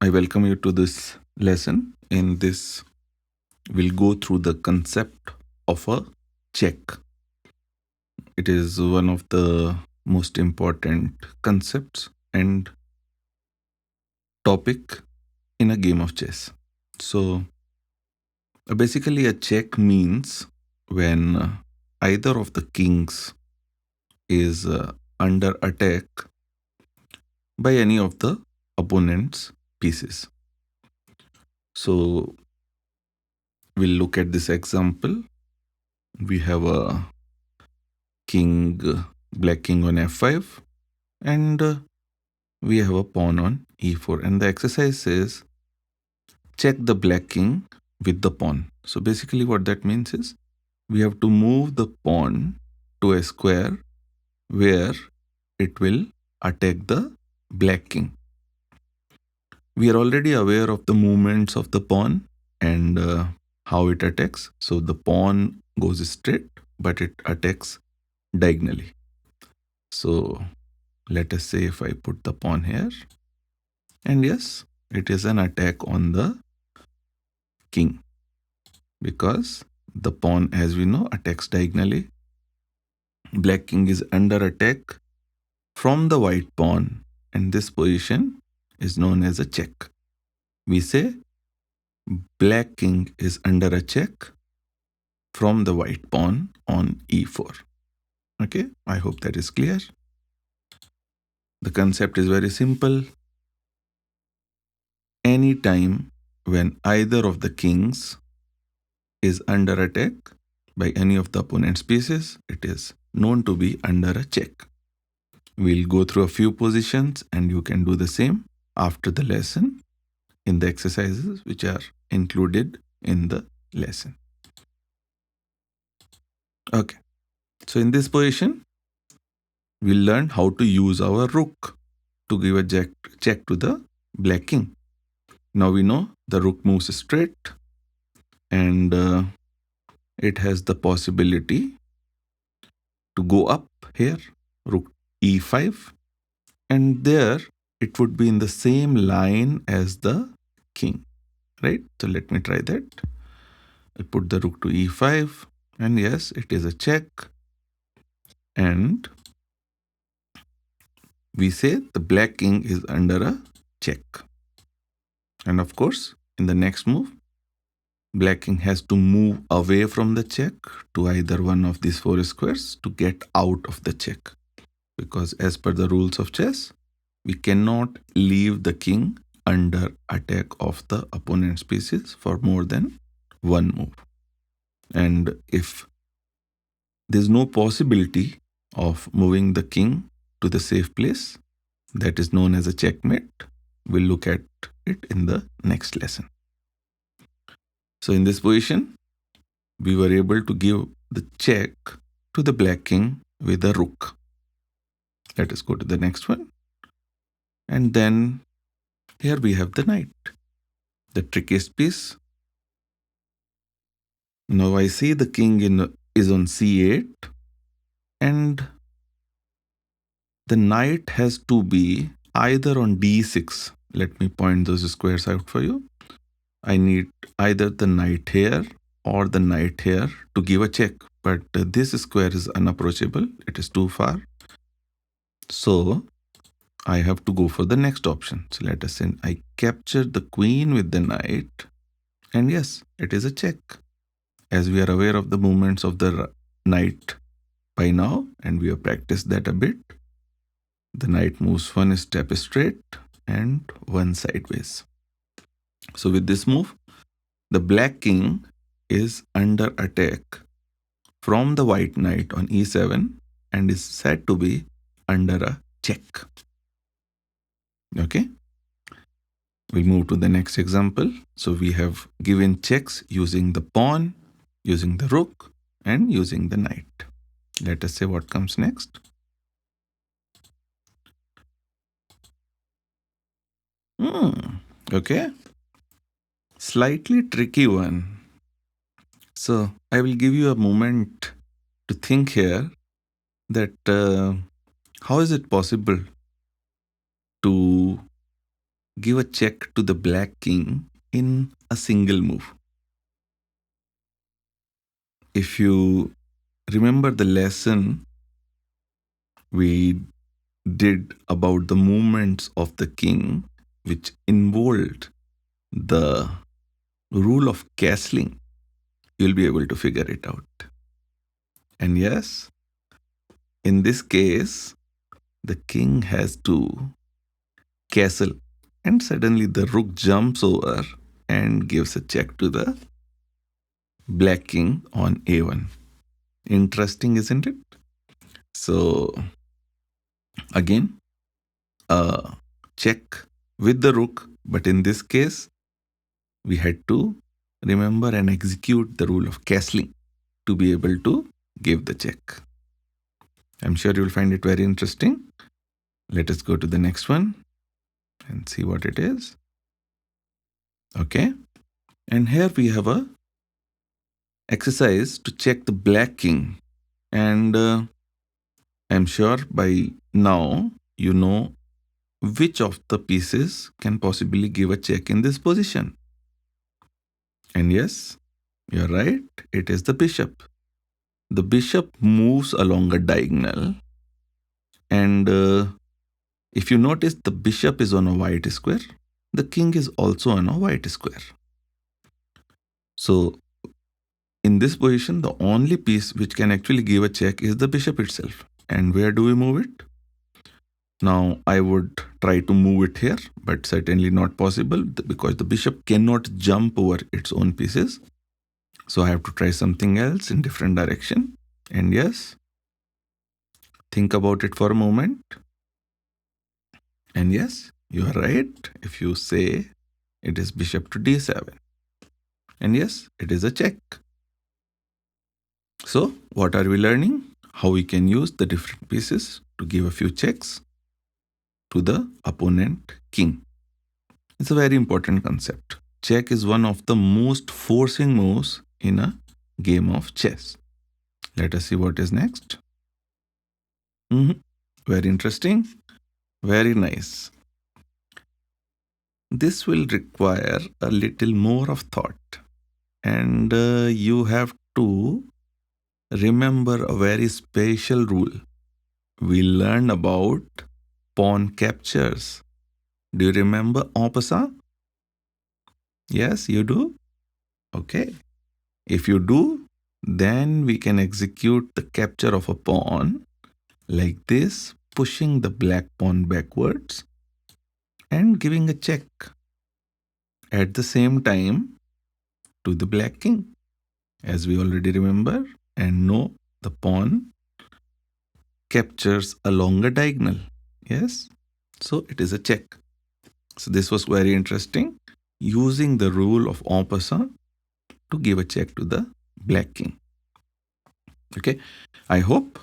I welcome you to this lesson. In this, we'll go through the concept of a check. It is one of the most important concepts and topic in a game of chess. So, basically, a check means when either of the kings is under attack by any of the opponent's pieces. So, we'll look at this example. We have a king, black king on f5, and we have a pawn on e4. And the exercise says check the black king with the pawn. So basically, what that means is we have to move the pawn to a square where it will attack the black king. We are already aware of the movements of the pawn and how it attacks. So the pawn goes straight, but it attacks diagonally. So let us say if I put the pawn here, and yes, it is an attack on the king because the pawn, as we know, attacks diagonally. Black king is under attack from the white pawn, and this position is known as a check. We say black king is under a check from the white pawn on e4. Okay, I hope that is clear. The concept is very simple. Anytime when either of the kings is under attack by any of the opponent's pieces, it is known to be under a check. We'll go through a few positions and you can do the same after the lesson in the exercises which are included in the lesson. Okay, so in this position, we'll learn how to use our rook to give a check to the black king. Now we know the rook moves straight and it has the possibility to go up here, rook e5, and there it would be in the same line as the king, right? So let me try that. I put the rook to e5, and yes, it is a check. And we say the black king is under a check. And of course, in the next move, black king has to move away from the check to either one of these four squares to get out of the check. Because as per the rules of chess, we cannot leave the king under attack of the opponent's pieces for more than one move. And if there's no possibility of moving the king to the safe place, that is known as a checkmate. We'll look at it in the next lesson. So in this position, we were able to give the check to the black king with a rook. Let us go to the next one. And then here we have the knight, the trickiest piece. Now I see the king is on c8 and the knight has to be either on d6. Let me point those squares out for you. I need either the knight here or the knight here to give a check. But this square is unapproachable. It is too far. So I have to go for the next option. So let us say I capture the queen with the knight. And yes, it is a check. As we are aware of the movements of the knight by now, and we have practiced that a bit, the knight moves one step straight and one sideways. So with this move, the black king is under attack from the white knight on e7 and is said to be under a check. Okay. We'll move to the next example. So we have given checks using the pawn, using the rook, and using the knight. Let us say what comes next. Okay. Slightly tricky one. So I will give you a moment to think here that how is it possible to give a check to the black king in a single move. If you remember the lesson we did about the movements of the king, which involved the rule of castling, you'll be able to figure it out. And yes, in this case, the king has to castle, and suddenly the rook jumps over and gives a check to the black king on a1. Interesting, isn't it? So, again, a check with the rook, but in this case, we had to remember and execute the rule of castling to be able to give the check. I'm sure you'll find it very interesting. Let us go to the next one and see what it is. Okay. And here we have a exercise to check the black king. And I'm sure by now you know which of the pieces can possibly give a check in this position. And yes, you're right, it is the bishop. The bishop moves along a diagonal, and if you notice, the bishop is on a white square, the king is also on a white square. So in this position, the only piece which can actually give a check is the bishop itself. And where do we move it? Now, I would try to move it here, but certainly not possible because the bishop cannot jump over its own pieces. So I have to try something else in different direction. And yes, think about it for a moment. And yes, you are right if you say it is bishop to d7. And yes, it is a check. So what are we learning? How we can use the different pieces to give a few checks to the opponent king. It's a very important concept. Check is one of the most forcing moves in a game of chess. Let us see what is next. Very interesting. Very nice. This will require a little more of thought. And you have to remember a very special rule. We learned about pawn captures. Do you remember en passant? Yes, you do? Okay. If you do, then we can execute the capture of a pawn like this, pushing the black pawn backwards and giving a check at the same time to the black king. As we already remember and know, the pawn captures along a diagonal. Yes? So it is a check. So this was very interesting, using the rule of en passant to give a check to the black king. Okay, I hope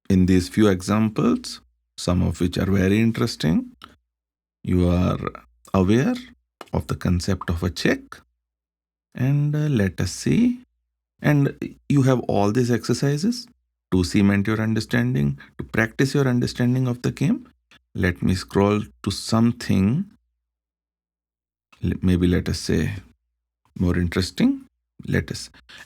in these few examples, some of which are very interesting, you are aware of the concept of a check. And let us see. And you have all these exercises to cement your understanding, to practice your understanding of the game. Let me scroll to something, maybe let us say more interesting.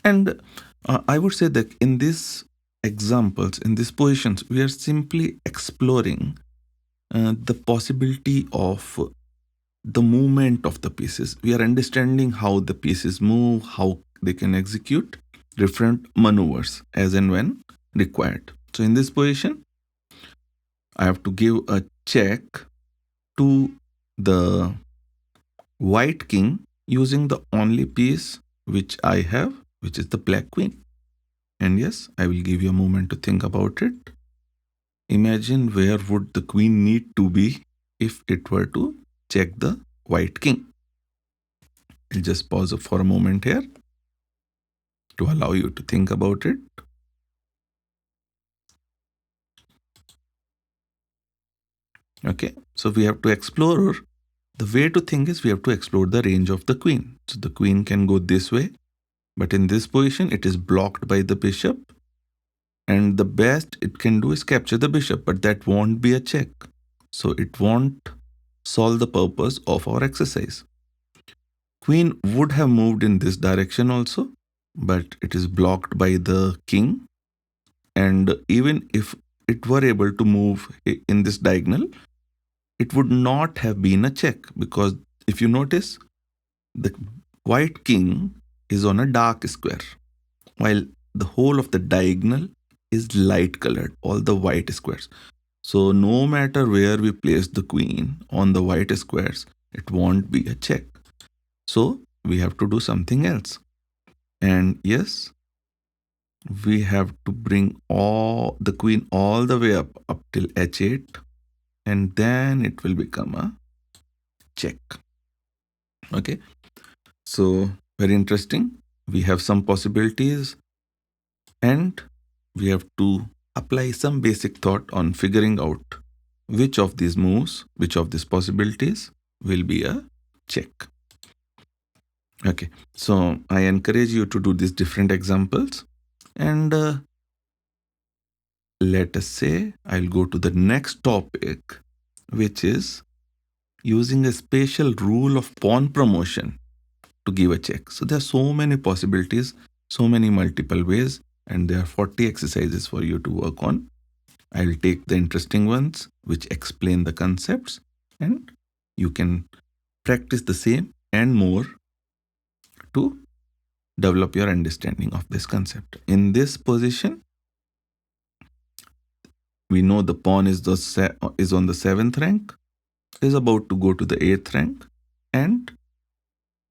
And I would say that in these examples, in these positions, we are simply exploring the possibility of the movement of the pieces. We are understanding how the pieces move, how they can execute different maneuvers as and when required. So in this position, I have to give a check to the white king using the only piece which I have, which is the black queen. And yes, I will give you a moment to think about it. Imagine where would the queen need to be if it were to check the white king. I'll just pause for a moment here to allow you to think about it. Okay, so we have to explore. The way to think is we have to explore the range of the queen. So the queen can go this way, but in this position, it is blocked by the bishop. And the best it can do is capture the bishop, but that won't be a check. So it won't solve the purpose of our exercise. Queen would have moved in this direction also, but it is blocked by the king. And even if it were able to move in this diagonal, it would not have been a check, because if you notice, the white king is on a dark square, while the whole of the diagonal is light colored, all the white squares. So no matter where we place the queen on the white squares, it won't be a check. So we have to do something else. And yes, we have to bring all the queen all the way up till h8, and then it will become a check. Okay, so very interesting. We have some possibilities, and we have to apply some basic thought on figuring out which of these moves, which of these possibilities will be a check. Okay, so I encourage you to do these different examples, and let us say I'll go to the next topic, which is using a special rule of pawn promotion to give a check. So there are so many possibilities, so many multiple ways, and there are 40 exercises for you to work on. I'll take the interesting ones which explain the concepts, and you can practice the same and more to develop your understanding of this concept. In this position, we know the pawn is on the 7th rank, is about to go to the 8th rank, and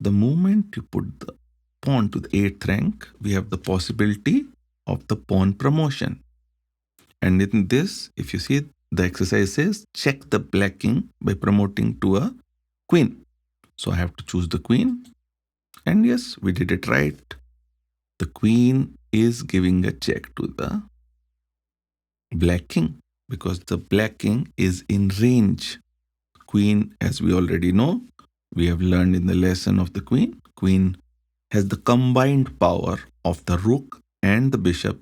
the moment you put the pawn to the 8th rank, we have the possibility of the pawn promotion. And in this, if you see, the exercise says check the black king by promoting to a queen. So I have to choose the queen. And yes, we did it right. The queen is giving a check to the black king because the black king is in range. Queen, as we already know, we have learned in the lesson of the queen. Queen has the combined power of the rook and the bishop,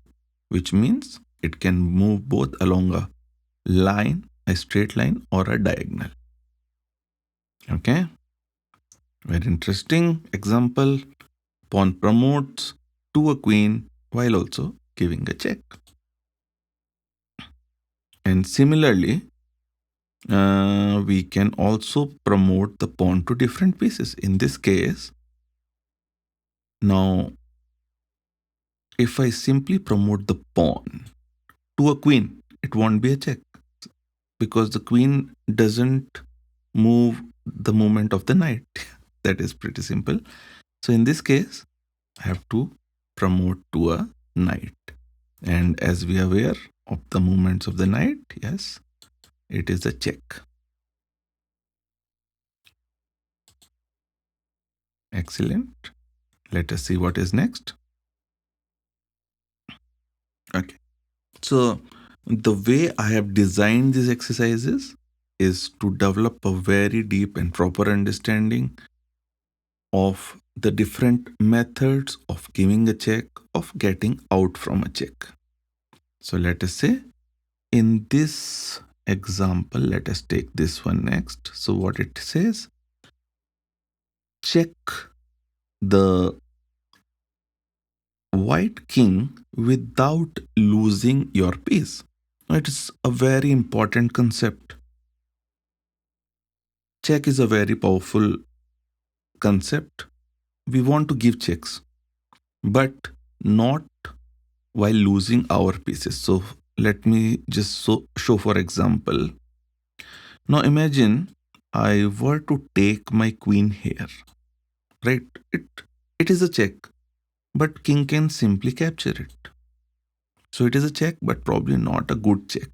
which means it can move both along a line, a straight line, or a diagonal. Okay, very interesting example. Pawn promotes to a queen while also giving a check. And similarly, we can also promote the pawn to different pieces. In this case, now if I simply promote the pawn to a queen, it won't be a check because the queen doesn't move the movement of the knight. That is pretty simple. So in this case, I have to promote to a knight. And as we are aware of the movements of the knight, yes, it is a check. Excellent. Let us see what is next. Okay. So the way I have designed these exercises is to develop a very deep and proper understanding of the different methods of giving a check, of getting out from a check. So let us say in this example, let us take this one next. So what it says, check the white king without losing your piece. It is a very important concept. Check is a very powerful concept. We want to give checks, but not while losing our pieces. So let me just show for example. Now imagine I were to take my queen here, right? It is a check, but king can simply capture it. So it is a check, but probably not a good check.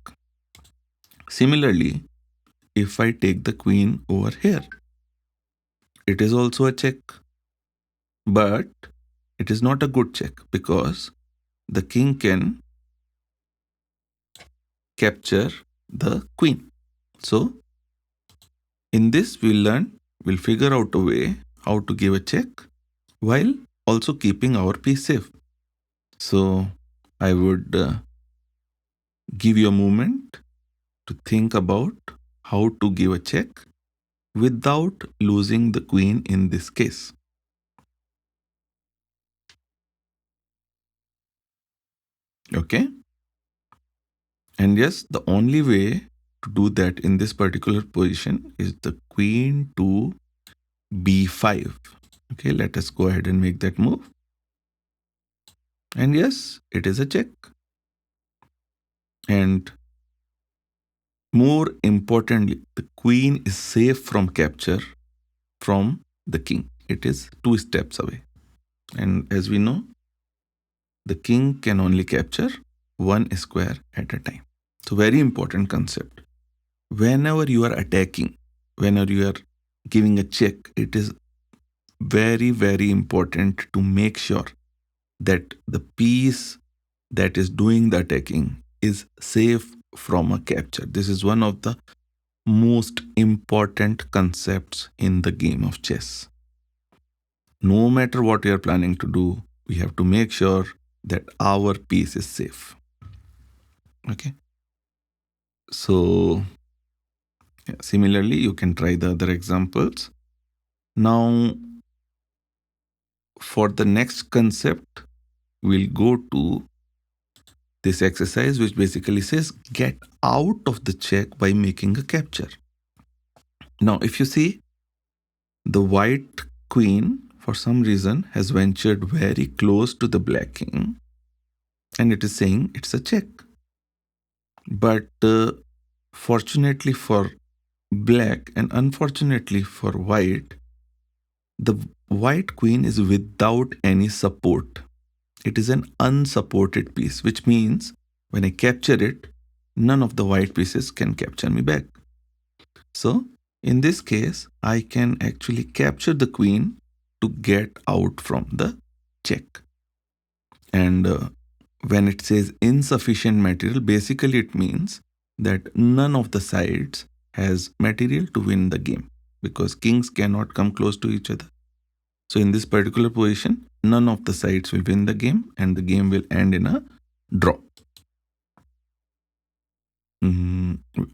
Similarly, if I take the queen over here, it is also a check, but it is not a good check because the king can capture the queen. So in this we'll figure out a way how to give a check while also keeping our piece safe. So I would give you a moment to think about how to give a check without losing the queen in this case. Okay? And yes, the only way to do that in this particular position is the queen to b5. Okay, let us go ahead and make that move. And yes, it is a check. And more importantly, the queen is safe from capture from the king. It is 2 steps away. And as we know, the king can only capture one square at a time. So, very important concept. Whenever you are attacking, whenever you are giving a check, it is very, very important to make sure that the piece that is doing the attacking is safe from a capture. This is one of the most important concepts in the game of chess. No matter what we are planning to do, we have to make sure that our piece is safe. Okay. So, yeah, similarly, you can try the other examples. Now, for the next concept, we'll go to this exercise, which basically says get out of the check by making a capture. Now, if you see, the white queen, for some reason, has ventured very close to the black king, and it is saying it's a check. But fortunately for black and unfortunately for white, the white queen is without any support. It is an unsupported piece, which means when I capture it, none of the white pieces can capture me back. So, in this case, I can actually capture the queen to get out from the check. And when it says insufficient material, basically it means that none of the sides has material to win the game because kings cannot come close to each other. So in this particular position, none of the sides will win the game and the game will end in a draw.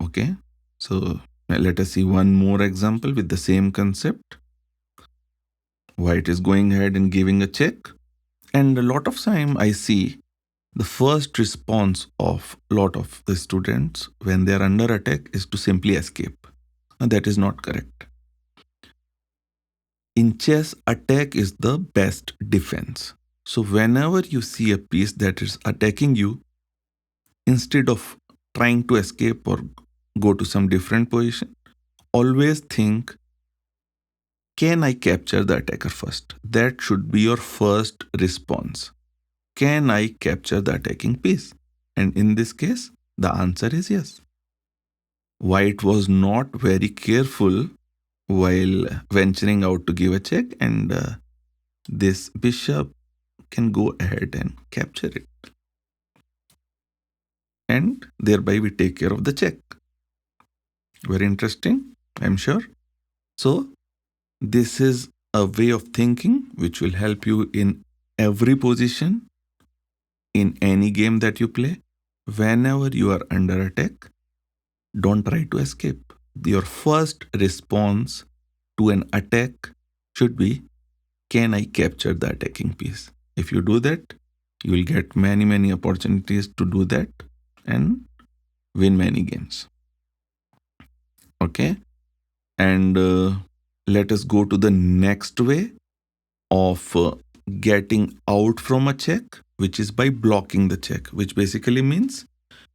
Okay, so let us see one more example with the same concept. White is going ahead and giving a check. And a lot of time I see the first response of a lot of the students when they are under attack is to simply escape. And that is not correct. In chess, attack is the best defense. So whenever you see a piece that is attacking you, instead of trying to escape or go to some different position, always think, can I capture the attacker first? That should be your first response. Can I capture the attacking piece? And in this case, the answer is yes. White was not very careful while venturing out to give a check, and this bishop can go ahead and capture it. And thereby we take care of the check. Very interesting, I'm sure. So, this is a way of thinking which will help you in every position, in any game that you play. Whenever you are under attack, don't try to escape. Your first response to an attack should be, can I capture the attacking piece? If you do that, you will get many, many opportunities to do that and win many games. Okay. And let us go to the next way of getting out from a check, which is by blocking the check, which basically means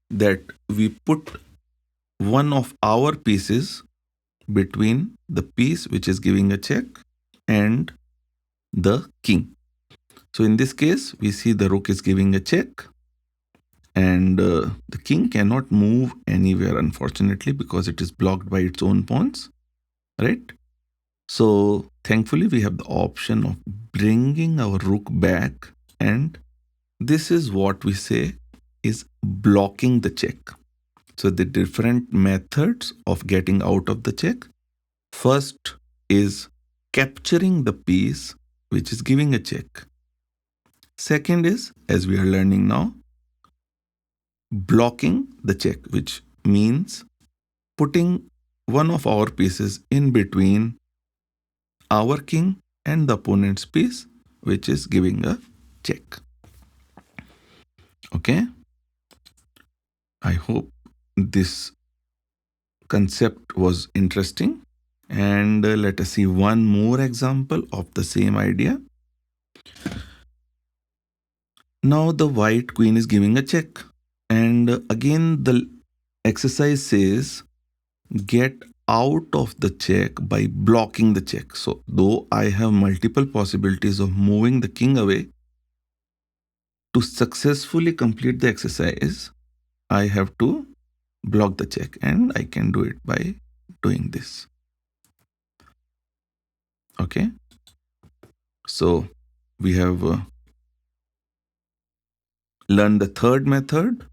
that we put one of our pieces between the piece which is giving a check and the king. So in this case, we see the rook is giving a check and the king cannot move anywhere, unfortunately, because it is blocked by its own pawns, right? So thankfully, we have the option of bringing our rook back, and this is what we say is blocking the check. So the different methods of getting out of the check. First is capturing the piece which is giving a check. Second is, as we are learning now, blocking the check, which means putting one of our pieces in between our king and the opponent's piece, which is giving a check. Okay, I hope this concept was interesting. And let us see one more example of the same idea. Now the white queen is giving a check. And again, the exercise says get out of the check by blocking the check. So, though I have multiple possibilities of moving the king away, to successfully complete the exercise, I have to block the check, and I can do it by doing this. Okay. So, we have learned the third method.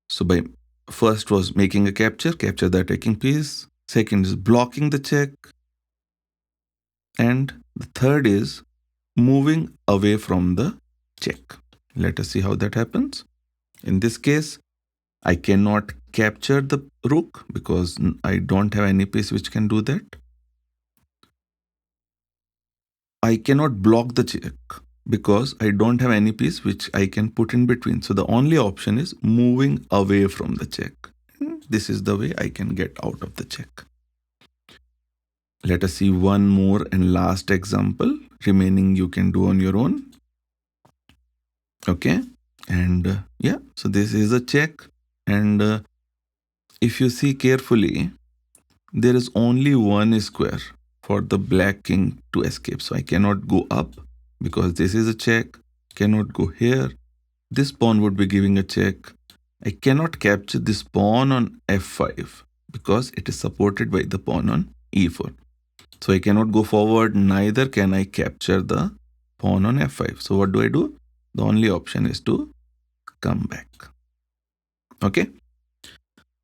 So, by first was making a capture the attacking piece. Second is blocking the check. And the third is moving away from the check. Let us see how that happens. In this case, I cannot capture the rook because I don't have any piece which can do that. I cannot block the check because I don't have any piece which I can put in between. So the only option is moving away from the check. This is the way I can get out of the check. Let us see one more and last example. Remaining you can do on your own. Okay. And yeah, so this is a check. And if you see carefully, there is only one square for the black king to escape. So I cannot go up because this is a check. Cannot go here. This pawn would be giving a check. I cannot capture this pawn on f5 because it is supported by the pawn on e4. So I cannot go forward, neither can I capture the pawn on f5. So what do? The only option is to come back. Okay.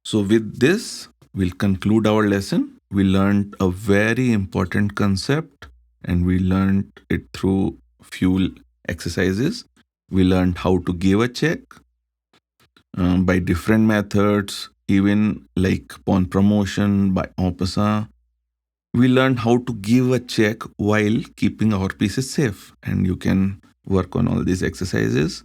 So with this, we'll conclude our lesson. We learned a very important concept and we learned it through few exercises. We learned how to give a check by different methods, even like pawn promotion by en passant. We learned how to give a check while keeping our pieces safe, and you can work on all these exercises.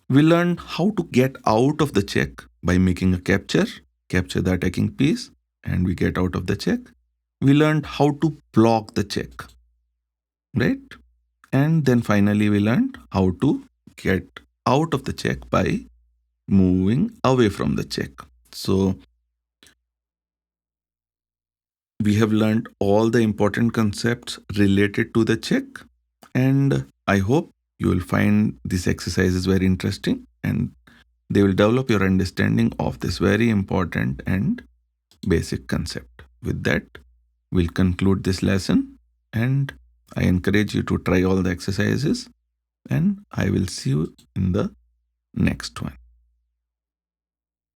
We learned how to get out of the check by making a capture the attacking piece, and we get out of the check. We learned how to block the check, right? And then finally we learned how to get out of the check by moving away from the check. So we have learned all the important concepts related to the check, and I hope you will find these exercises very interesting and they will develop your understanding of this very important and basic concept. With that, we'll conclude this lesson, and I encourage you to try all the exercises, and I will see you in the next one.